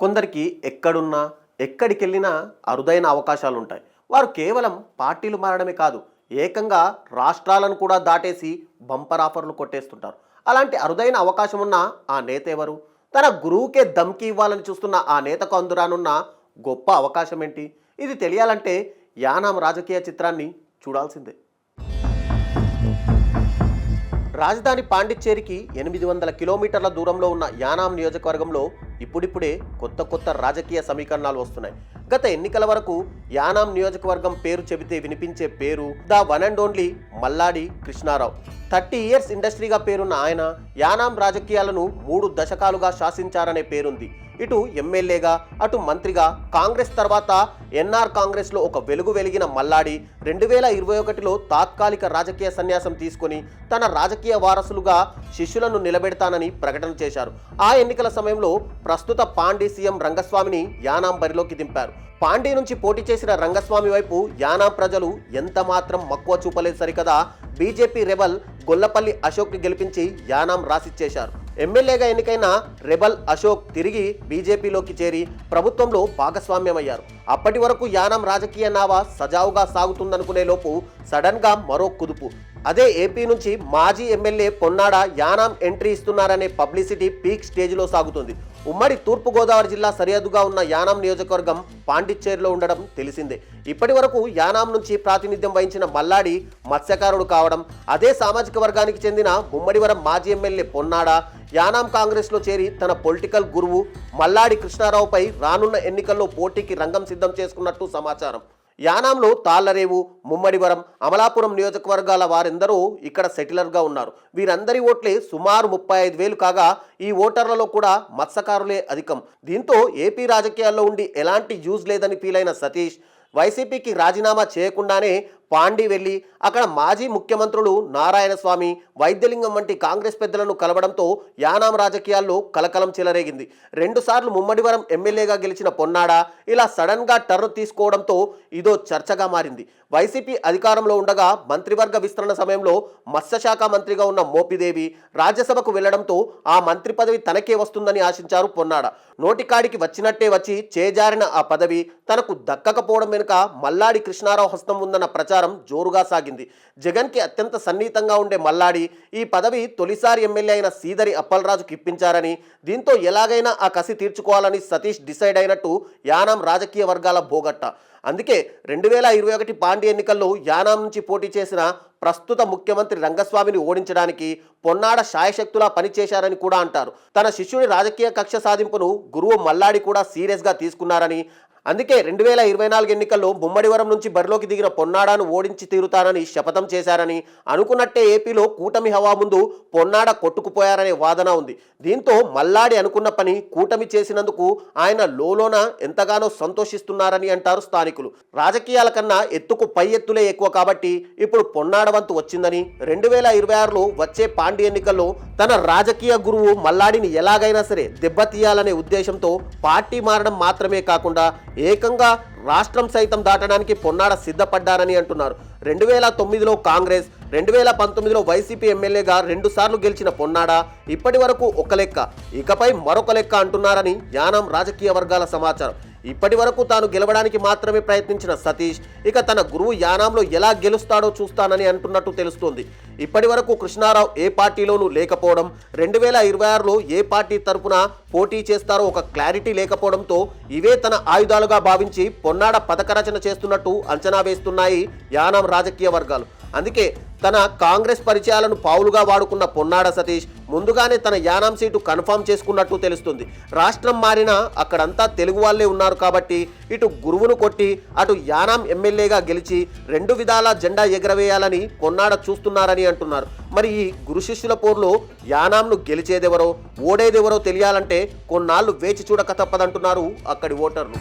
కొందరికి ఎక్కడున్నా ఎక్కడికెళ్ళినా అరుదైన అవకాశాలు ఉంటాయి. వారు కేవలం పార్టీలు మారడమే కాదు, ఏకంగా రాష్ట్రాలను కూడా దాటేసి బంపర్ ఆఫర్లు కొట్టేస్తుంటారు. అలాంటి అరుదైన అవకాశం ఉన్న ఆ నేత ఎవరు? తన గురువుకే ధమ్కి ఇవ్వాలని చూస్తున్న ఆ నేతకు అందురానున్న గొప్ప అవకాశం ఏంటి? ఇది తెలియాలంటే యానాం రాజకీయ చిత్రాన్ని చూడాల్సిందే. రాజధాని పాండిచ్చేరికి 800 కిలోమీటర్ల దూరంలో ఉన్న యానాం నియోజకవర్గంలో ఇప్పుడిప్పుడే కొత్త రాజకీయ సమీకరణాలు వస్తున్నాయి. గత ఎన్నికల వరకు యానాం నియోజకవర్గం పేరు చెబితే వినిపించే పేరు the one and only Malladi Krishnarao. 30 years ఇండస్ట్రీగా పేరున్న ఆయన యానాం రాజకీయాలను 3 దశకాలుగా శాసించారనే పేరుంది. ఇటు ఎమ్మెల్యేగా అటు మంత్రిగా కాంగ్రెస్ తర్వాత ఎన్ఆర్ కాంగ్రెస్లో ఒక వెలుగు వెలిగిన మల్లాడి 2021లో తాత్కాలిక రాజకీయ సన్యాసం తీసుకొని తన రాజకీయ వారసులుగా శిష్యులను నిలబెడతానని ప్రకటన చేశారు. ఆ ఎన్నికల సమయంలో ప్రస్తుత పాండి సీఎం రంగస్వామిని యానాం బరిలోకి దింపారు. పాండి నుంచి పోటీ చేసిన రంగస్వామి వైపు యానాం ప్రజలు ఎంత మాత్రం మక్కువ చూపలేదు సరికదా, బీజేపీ రెబల్ గొల్లపల్లి అశోక్ని గెలిపించి యానాం రాసిచ్చేశారు. ఎమ్మెల్యేగా ఎన్నికైన రెబల్ అశోక్ తిరిగి బీజేపీలోకి చేరి ప్రభుత్వంలో భాగస్వామ్యమయ్యారు. అప్పటి వరకు యానాం రాజకీయ నావ సజావుగా సాగుతుందనుకునే లోపు సడన్ గా మరో కుదుపు. అదే ఏపీ నుంచి మాజీ ఎమ్మెల్యే పొన్నాడ యానాం ఎంట్రీ ఇస్తున్నారనే పబ్లిసిటీ పీక్ స్టేజ్లో సాగుతుంది. ఉమ్మడి తూర్పుగోదావరి జిల్లా సరిహద్దుగా ఉన్న యానాం నియోజకవర్గం పాండిచ్చేరిలో ఉండడం తెలిసిందే. ఇప్పటి వరకు యానాం నుంచి ప్రాతినిధ్యం వహించిన మల్లాడి మత్స్యకారుడు కావడం, అదే సామాజిక వర్గానికి చెందిన ముమ్మడివరం మాజీ ఎమ్మెల్యే పొన్నాడ యానాం కాంగ్రెస్లో చేరి తన పొలిటికల్ గురువు మల్లాడి కృష్ణారావుపై రానున్న ఎన్నికల్లో పోటీకి రంగం సిద్ధం చేసుకున్నట్టు సమాచారం. యానాంలో తాళ్లరేవు, ముమ్మడివరం, అమలాపురం నియోజకవర్గాల వారెందరూ ఇక్కడ సెటిలర్గా ఉన్నారు. వీరందరి ఓట్లే సుమారు 35,000 కాగా ఈ ఓటర్లలో కూడా మత్స్యకారులే అధికం. దీంతో ఏపీ రాజకీయాల్లో ఉండి ఎలాంటి యూజ్ లేదని ఫీల్ అయిన సతీష్ వైసీపీకి రాజీనామా చేయకుండానే పాండి వెళ్లి అక్కడ మాజీ ముఖ్యమంత్రులు నారాయణస్వామి, వైద్యలింగం వంటి కాంగ్రెస్ పెద్దలను కలవడంతో యానాం రాజకీయాల్లో కలకలం చెలరేగింది. 2 సార్లు ముమ్మడివరం ఎమ్మెల్యేగా గెలిచిన పొన్నాడ ఇలా సడన్ గా టర్న్ తీసుకోవడంతో ఇదో చర్చగా మారింది. వైసీపీ అధికారంలో ఉండగా మంత్రివర్గ విస్తరణ సమయంలో మత్స్యశాఖ మంత్రిగా ఉన్న మోపిదేవి రాజ్యసభకు వెళ్లడంతో ఆ మంత్రి పదవి తనకే వస్తుందని ఆశించారు పొన్నాడ. నోటికాడికి వచ్చినట్టే వచ్చి చేజారిన ఆ పదవి తనకు దక్కకపోవడం వెనుక మల్లాడి కృష్ణారావు హస్తం ఉందన్న ప్రచారం జోరుగా సాగింది. జగన్కి అత్యంత సన్నిహితంగా ఉండే మల్లాడి ఈ పదవి తొలిసారి ఎమ్మెల్యే అయిన సీదరి అప్పలరాజుకు ఇప్పించారని, దీంతో ఎలాగైనా ఆ కసి తీర్చుకోవాలని సతీష్ డిసైడ్ అయినట్టు యానాం రాజకీయ వర్గాల భోగట్ట. అందుకే 2021 పాండి ఎన్నికల్లో యానాం నుంచి పోటీ చేసిన ప్రస్తుత ముఖ్యమంత్రి రంగస్వామిని ఓడించడానికి పొన్నాడ శాయశక్తులా పనిచేశారని కూడా అంటారు. తన శిష్యుడి రాజకీయ కక్ష సాధింపును గురువు మల్లాడి కూడా సీరియస్గా తీసుకున్నారని, అందుకే 2024 ఎన్నికల్లో ముమ్మడివరం నుంచి బరిలోకి దిగిన పొన్నాడను ఓడించి తీరుతానని శపథం చేశారని, అనుకున్నట్టే ఏపీలో కూటమి హవా ముందు పొన్నాడ కొట్టుకుపోయారనే వాదన ఉంది. దీంతో మల్లాడి అనుకున్న పని కూటమి చేసినందుకు ఆయన లోలోన ఎంతగానో సంతోషిస్తున్నారని అంటారు స్థానికులు. రాజకీయాల కన్నా ఎత్తుకు పై ఎత్తులే ఎక్కువ కాబట్టి ఇప్పుడు పొన్నాడ వంతు వచ్చిందని, 2026లో వచ్చే పాండి ఎన్నికల్లో తన రాజకీయ గురువు మల్లాడిని ఎలాగైనా సరే దెబ్బతీయాలనే ఉద్దేశంతో పార్టీ మారడం మాత్రమే కాకుండా ఏకంగా రాష్ట్రం సైతం దాటడానికి పొన్నాడ సిద్ధపడ్డారని అంటున్నారు. 2009లో కాంగ్రెస్, 2019లో వైసీపీ ఎమ్మెల్యేగా 2 సార్లు గెలిచిన పొన్నాడ ఇప్పటి వరకు ఒక లెక్క, ఇకపై మరొక లెక్క అంటున్నారని యానాం రాజకీయ వర్గాల సమాచారం. ఇప్పటి వరకు తాను గెలవడానికి మాత్రమే ప్రయత్నించిన సతీష్ ఇక తన గురువు యానాంలో ఎలా గెలుస్తాడో చూస్తానని అంటున్నట్టు తెలుస్తోంది. ఇప్పటి వరకు కృష్ణారావు ఏ పార్టీలోనూ లేకపోవడం, 2026లో ఏ పార్టీ తరపున పోటీ చేస్తారో ఒక క్లారిటీ లేకపోవడంతో ఇవే తన ఆయుధాలుగా భావించి పొన్నాడ పథక రచన చేస్తున్నట్టు అంచనా వేస్తున్నాయి యానాం రాజకీయ వర్గాలు. అందుకే తన కాంగ్రెస్ పరిచయాలను పావులుగా వాడుకున్న పొన్నాడ సతీష్ ముందుగానే తన యానాం సీటు కన్ఫర్మ్ చేసుకున్నట్టు తెలుస్తుంది. రాష్ట్రం మారినా అక్కడంతా తెలుగు వాళ్ళే ఉన్నారు కాబట్టి ఇటు గురువును కొట్టి అటు యానాం ఎమ్మెల్యేగా గెలిచి 2 విధాల జెండా ఎగరవేయాలని పొన్నాడ చూస్తున్నారని అంటున్నారు. మరి ఈ గురు శిష్యుల పోరులో యానాంను గెలిచేదెవరో ఓడేదెవరో తెలియాలంటే కొన్నాళ్ళు వేచి చూడక తప్పదంటున్నారు అక్కడి ఓటర్లు.